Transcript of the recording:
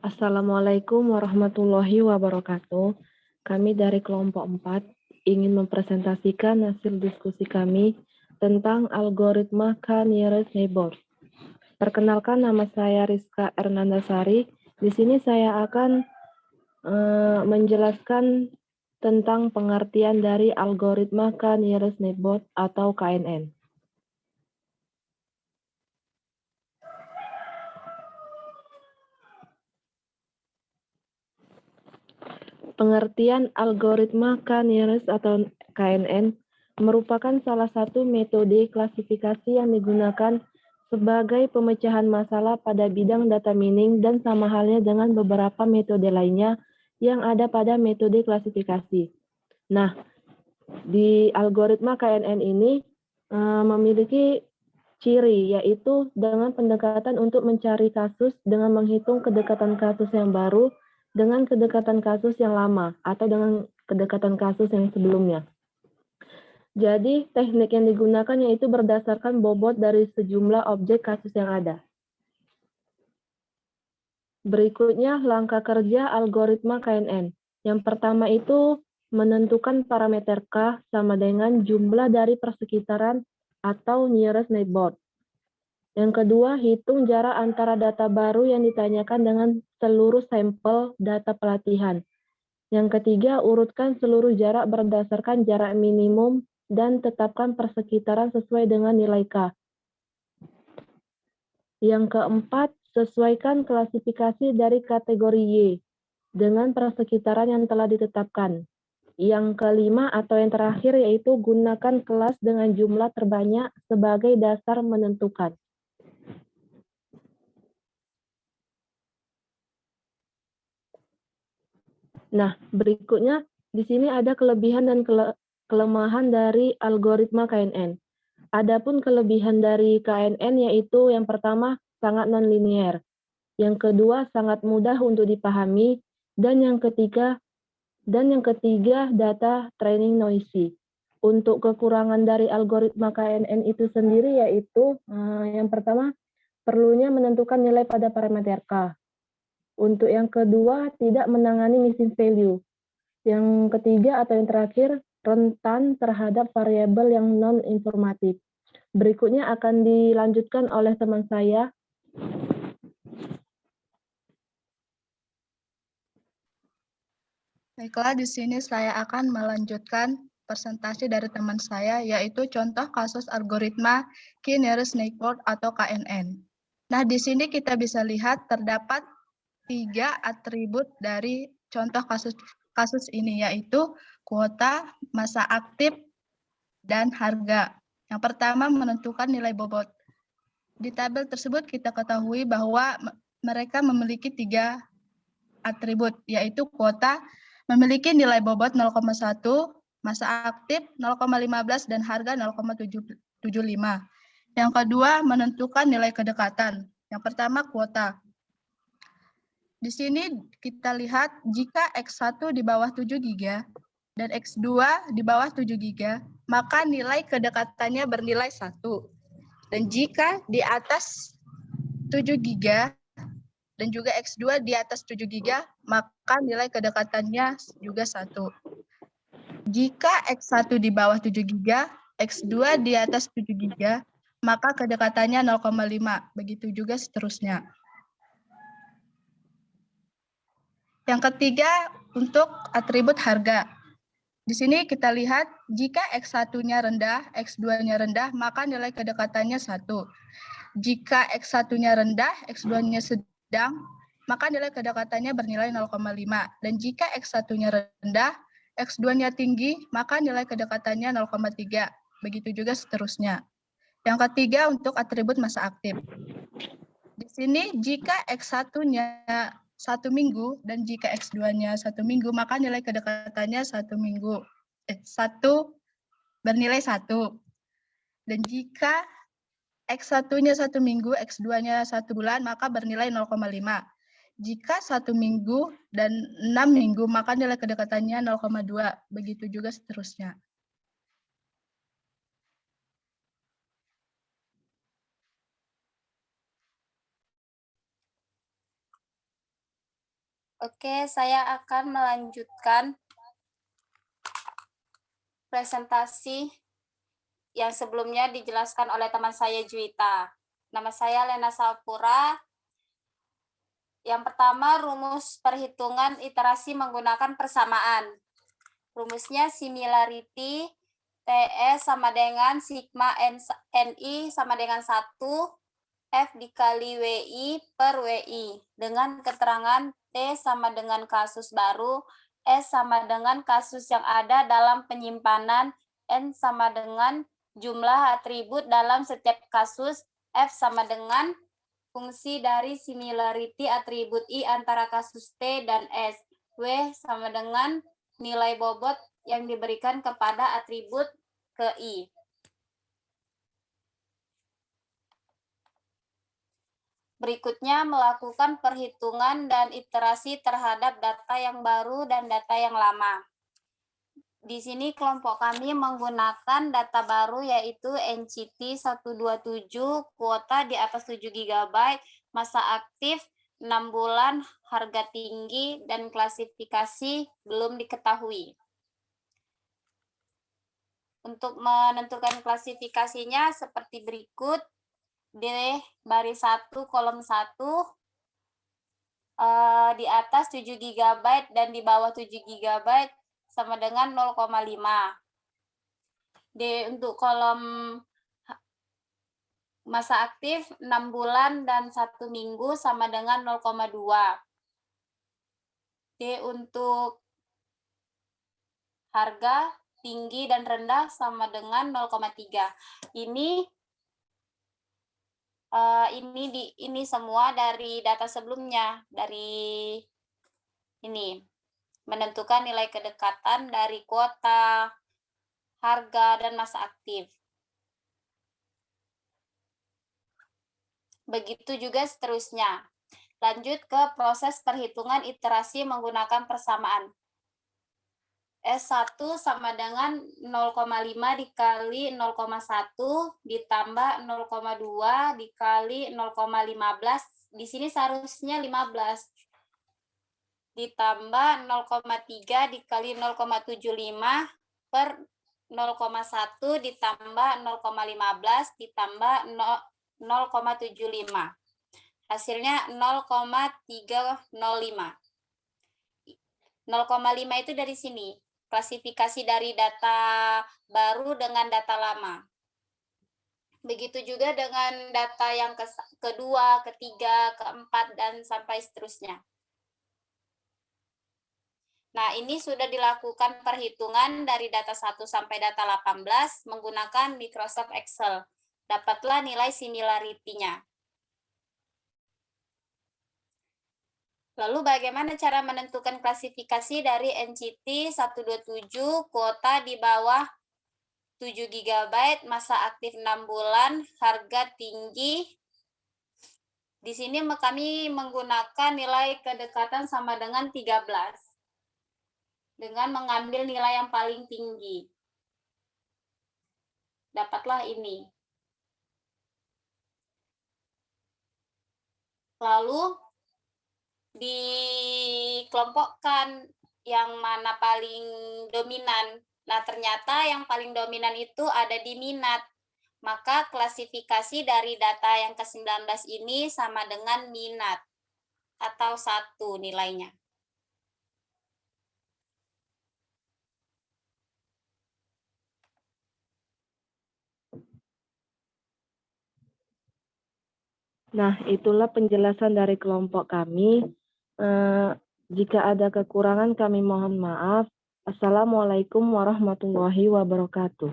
Assalamualaikum warahmatullahi wabarakatuh. Kami dari kelompok 4 ingin mempresentasikan hasil diskusi kami tentang algoritma K-nearest neighbors. Perkenalkan, nama saya Rizka Ernandasari. Di sini saya akan menjelaskan tentang pengertian dari algoritma K-nearest neighbors atau KNN. Pengertian algoritma K-nearest atau KNN merupakan salah satu metode klasifikasi yang digunakan sebagai pemecahan masalah pada bidang data mining dan sama halnya dengan beberapa metode lainnya yang ada pada metode klasifikasi. Nah, di algoritma KNN ini memiliki ciri, yaitu dengan pendekatan untuk mencari kasus dengan menghitung kedekatan kasus yang baru dengan kedekatan kasus yang lama atau dengan kedekatan kasus yang sebelumnya. Jadi, teknik yang digunakan yaitu berdasarkan bobot dari sejumlah objek kasus yang ada. Berikutnya, langkah kerja algoritma KNN. Yang pertama itu menentukan parameter K sama dengan jumlah dari persekitaran atau nearest neighbor. Yang kedua, hitung jarak antara data baru yang ditanyakan dengan seluruh sampel data pelatihan. Yang ketiga, urutkan seluruh jarak berdasarkan jarak minimum dan tetapkan persekitaran sesuai dengan nilai K. Yang keempat, sesuaikan klasifikasi dari kategori Y dengan persekitaran yang telah ditetapkan. Yang kelima atau yang terakhir yaitu gunakan kelas dengan jumlah terbanyak sebagai dasar menentukan. Nah, berikutnya di sini ada kelebihan dan kelemahan dari algoritma KNN. Adapun kelebihan dari KNN yaitu yang pertama sangat nonlinear, yang kedua sangat mudah untuk dipahami, dan yang ketiga data training noisy. Untuk kekurangan dari algoritma KNN itu sendiri yaitu yang pertama perlunya menentukan nilai pada parameter K. Untuk yang kedua, tidak menangani missing value. Yang ketiga atau yang terakhir, rentan terhadap variabel yang non-informatif. Berikutnya akan dilanjutkan oleh teman saya. Baiklah, di sini saya akan melanjutkan presentasi dari teman saya, yaitu contoh kasus algoritma K-nearest neighbor atau KNN. Nah, di sini kita bisa lihat terdapat 3 atribut dari contoh kasus ini, yaitu kuota, masa aktif, dan harga. Yang pertama, menentukan nilai bobot. Di tabel tersebut kita ketahui bahwa mereka memiliki 3 atribut, yaitu kuota memiliki nilai bobot 0,1, masa aktif 0,15, dan harga 0,75. Yang kedua, menentukan nilai kedekatan. Yang pertama, kuota. Di sini kita lihat jika X1 di bawah 7 GB dan X2 di bawah 7 GB, maka nilai kedekatannya bernilai 1. Dan jika di atas 7 GB dan juga X2 di atas 7 GB, maka nilai kedekatannya juga 1. Jika X1 di bawah 7 GB, X2 di atas 7 GB, maka kedekatannya 0,5. Begitu juga seterusnya. Yang ketiga, untuk atribut harga. Di sini kita lihat jika X1-nya rendah, X2-nya rendah, maka nilai kedekatannya 1. Jika X1-nya rendah, X2-nya sedang, maka nilai kedekatannya bernilai 0,5. Dan jika X1-nya rendah, X2-nya tinggi, maka nilai kedekatannya 0,3. Begitu juga seterusnya. Yang ketiga, untuk atribut masa aktif. Di sini jika X1-nya 1 minggu dan jika X2-nya 1 minggu, maka nilai kedekatannya 1 minggu. 1 bernilai 1. Dan jika X1-nya 1 minggu, X2-nya 1 bulan, maka bernilai 0,5. Jika 1 minggu dan 6 minggu, maka nilai kedekatannya 0,2. Begitu juga seterusnya. Oke, saya akan melanjutkan presentasi yang sebelumnya dijelaskan oleh teman saya Juwita. Nama saya Lena Sapura. Yang pertama, rumus perhitungan iterasi menggunakan persamaan. Rumusnya similarity, TS sama dengan sigma NI sama dengan 1, F dikali WI per WI. Dengan keterangan T sama dengan kasus baru, S sama dengan kasus yang ada dalam penyimpanan, N sama dengan jumlah atribut dalam setiap kasus, F sama dengan fungsi dari similarity atribut I antara kasus T dan S. W sama dengan nilai bobot yang diberikan kepada atribut ke I. Berikutnya melakukan perhitungan dan iterasi terhadap data yang baru dan data yang lama. Di sini kelompok kami menggunakan data baru yaitu NCT 127, kuota di atas 7 GB, masa aktif 6 bulan, harga tinggi, dan klasifikasi belum diketahui. Untuk menentukan klasifikasinya seperti berikut. Di baris 1, kolom 1, di atas 7 GB dan di bawah 7 GB sama dengan 0,5. Untuk kolom masa aktif 6 bulan dan 1 minggu sama dengan 0,2. Untuk harga tinggi dan rendah sama dengan 0,3. Ini semua dari data sebelumnya, dari ini menentukan nilai kedekatan dari kuota, harga, dan masa aktif. Begitu juga seterusnya. Lanjut ke proses perhitungan iterasi menggunakan persamaan. S1 sama dengan 0,5 dikali 0,1 ditambah 0,2 dikali 0,15. Di sini seharusnya 15. Ditambah 0,3 dikali 0,75 per 0,1 ditambah 0,15 ditambah 0,75. Hasilnya 0,305. 0,5 itu dari sini. Klasifikasi dari data baru dengan data lama. Begitu juga dengan data yang kedua, ketiga, keempat, dan sampai seterusnya. Nah, ini sudah dilakukan perhitungan dari data 1 sampai data 18 menggunakan Microsoft Excel. Dapatlah nilai similarity-nya. Lalu bagaimana cara menentukan klasifikasi dari NCT 127, kuota di bawah 7 GB, masa aktif 6 bulan, harga tinggi. Di sini kami menggunakan nilai kedekatan sama dengan 13. Dengan mengambil nilai yang paling tinggi. Dapatlah ini. Lalu dikelompokkan yang mana paling dominan. Nah, ternyata yang paling dominan itu ada di minat. Maka klasifikasi dari data yang ke-19 ini sama dengan minat atau 1 nilainya. Nah, itulah penjelasan dari kelompok kami. Jika ada kekurangan kami mohon maaf. Assalamualaikum warahmatullahi wabarakatuh.